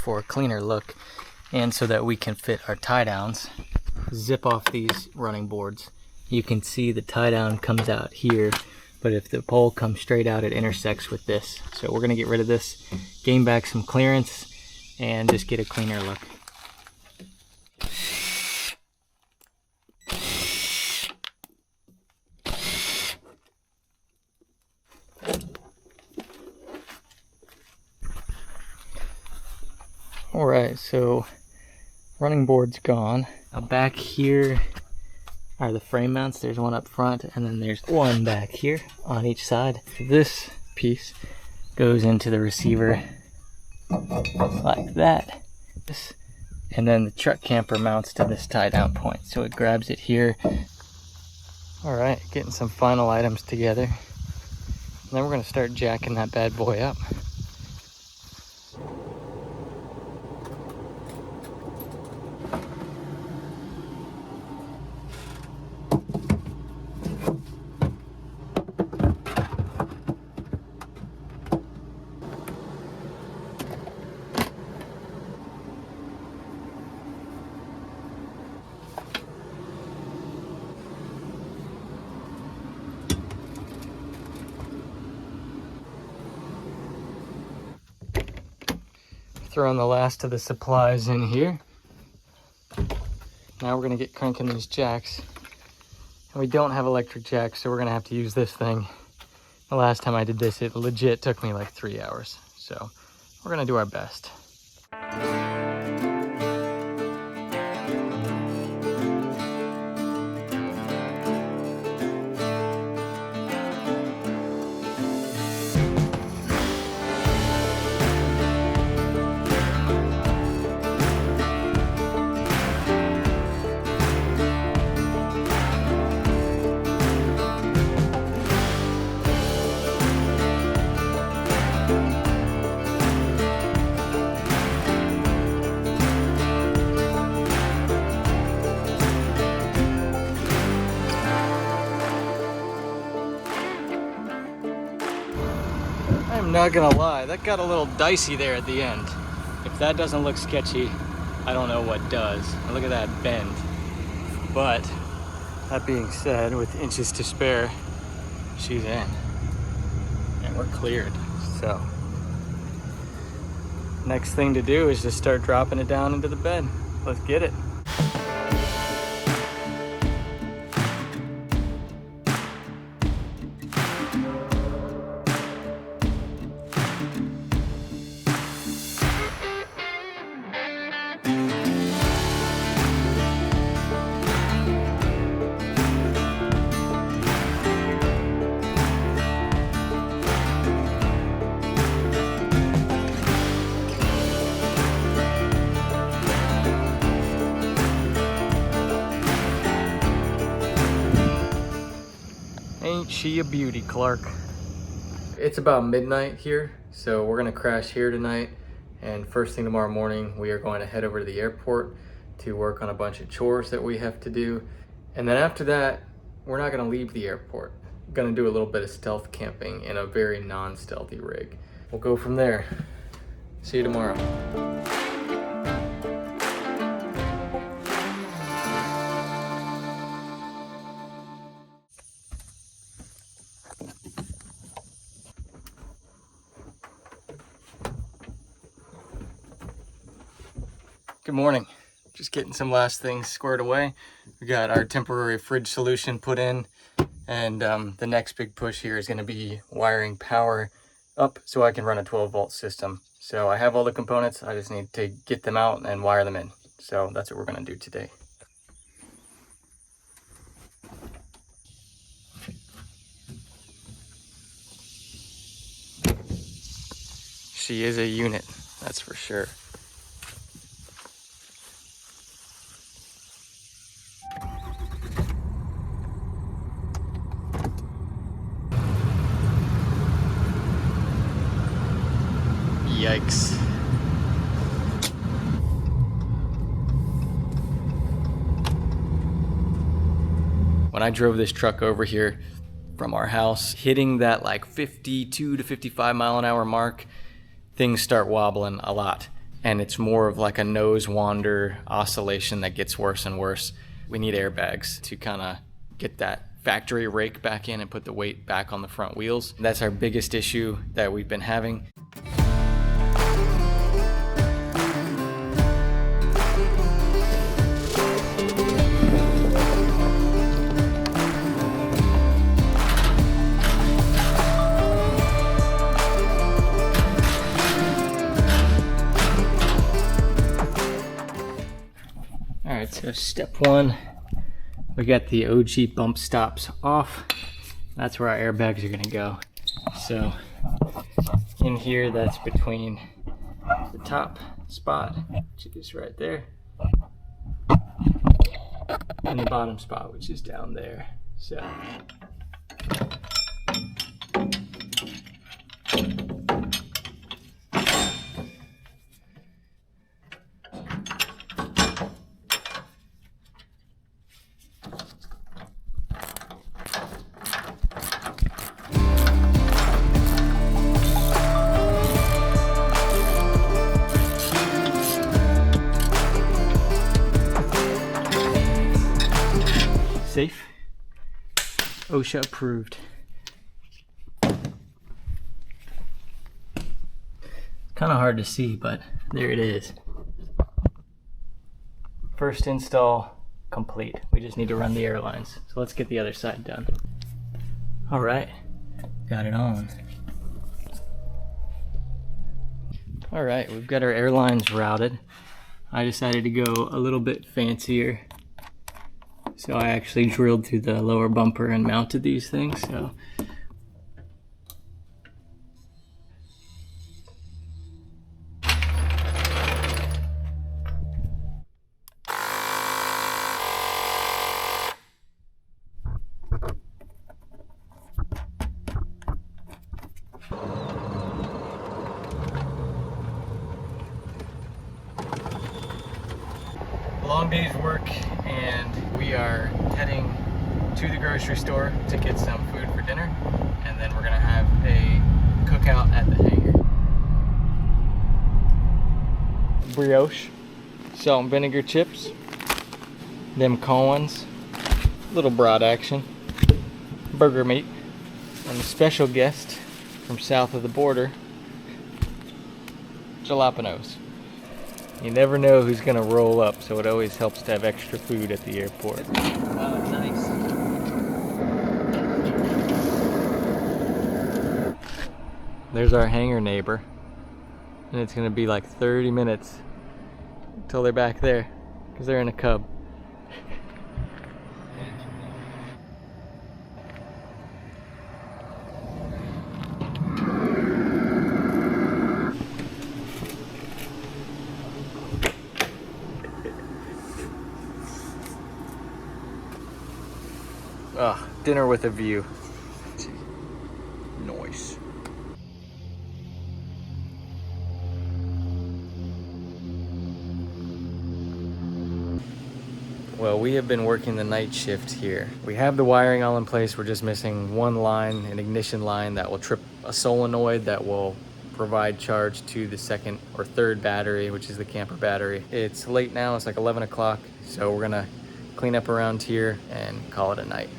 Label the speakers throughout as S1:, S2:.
S1: for a cleaner look and so that we can fit our tie downs. Zip off these running boards. You can see the tie down comes out here, but if the pole comes straight out, it intersects with this. So we're gonna get rid of this, gain back some clearance, and just get a cleaner look. Alright, so running board's gone. Now back here are the frame mounts. There's one up front and then there's one back here on each side. This piece goes into the receiver like that. And then the truck camper mounts to this tie down point. So it grabs it here. Alright, getting some final items together. And then we're going to start jacking that bad boy up. Throwing the last of the supplies in here. Now we're gonna get cranking these jacks. And we don't have electric jacks, so we're gonna have to use this thing. The last time I did this, it legit took me like 3 hours. So we're gonna do our best. I'm not gonna lie, that got a little dicey there at the end. If that doesn't look sketchy, I don't know what does. Look at that bend. But that being said, with inches to spare, she's in. And we're cleared. So next thing to do is just start dropping it down into the bed. Let's get it. Ain't she a beauty, Clark? It's about midnight here, so we're gonna crash here tonight, and first thing tomorrow morning we are going to head over to the airport to work on a bunch of chores that we have to do. And then after that, we're not gonna leave the airport. We're gonna do a little bit of stealth camping in a very non-stealthy rig. We'll go from there. See you tomorrow. Good morning. Just getting some last things squared away. We got our temporary fridge solution put in, and the next big push here is going to be wiring power up so I can run a 12-volt system. So I have all the components, I just need to get them out and wire them in. So that's what we're going to do today. She is a unit, that's for sure. Yikes. When I drove this truck over here from our house, hitting that like 52 to 55 mile an hour mark, things start wobbling a lot. and it's more of like a nose wander oscillation that gets worse and worse. We need airbags to kind of get that factory rake back in and put the weight back on the front wheels. That's our biggest issue that we've been having. Alright, so step one, we got the OG bump stops off. That's where our airbags are going to go. So in here, that's between the top spot, which is right there, and the bottom spot, which is down there. So safe, OSHA approved. Kind of hard to see, but there it is. First install complete. We just need to run the airlines. So let's get the other side done. All right, got it on. All right, we've got our airlines routed. I decided to go a little bit fancier. So I actually drilled through the lower bumper and mounted these things. So long day's work, and we are heading to the grocery store to get some food for dinner, and then we're gonna have a cookout at the hangar. Brioche, salt and vinegar chips, them Collins, little broad action, burger meat, and a special guest from south of the border, jalapenos. You never know who's gonna roll up, so it always helps to have extra food at the airport. Oh, nice. There's our hangar neighbor, and it's gonna be like 30 minutes until they're back there, because they're in a cub. Dinner with a view. Nice. Well, we have been working the night shift here. We have the wiring all in place. We're just missing one line, an ignition line that will trip a solenoid that will provide charge to the second or third battery, which is the camper battery. It's late now, it's like 11 o'clock, so we're gonna clean up around here and call it a night.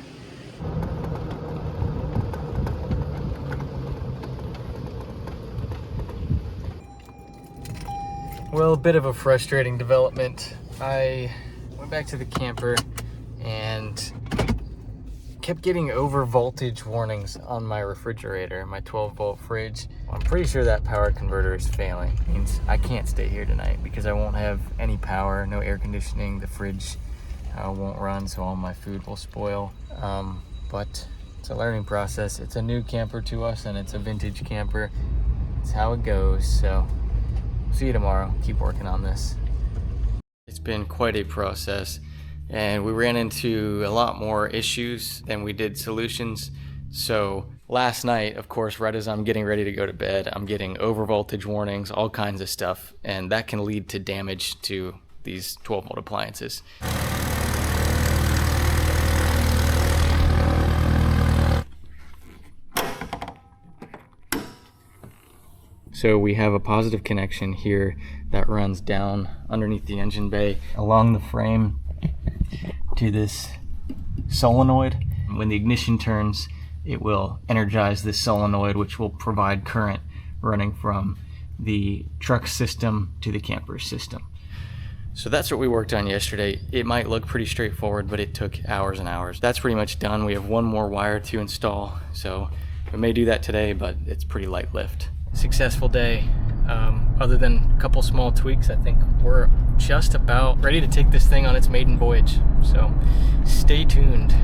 S1: Well, a bit of a frustrating development. I went back to the camper and kept getting over voltage warnings on my refrigerator, my 12-volt fridge. I'm pretty sure that power converter is failing. It means I can't stay here tonight because I won't have any power, no air conditioning, the fridge won't run, so all my food will spoil. But it's a learning process. It's a new camper to us, and it's a vintage camper. It's how it goes, so see you tomorrow. Keep working on this. It's been quite a process, and we ran into a lot more issues than we did solutions. So last night, of course, right as I'm getting ready to go to bed, I'm getting over voltage warnings, all kinds of stuff, and that can lead to damage to these 12-volt appliances. So we have a positive connection here that runs down underneath the engine bay along the frame to this solenoid. When the ignition turns, it will energize this solenoid, which will provide current running from the truck system to the camper system. So that's what we worked on yesterday. It might look pretty straightforward, but it took hours and hours. That's pretty much done. We have one more wire to install, so we may do that today, but it's pretty light lift. Successful day. Other than a couple small tweaks, I think we're just about ready to take this thing on its maiden voyage. So stay tuned.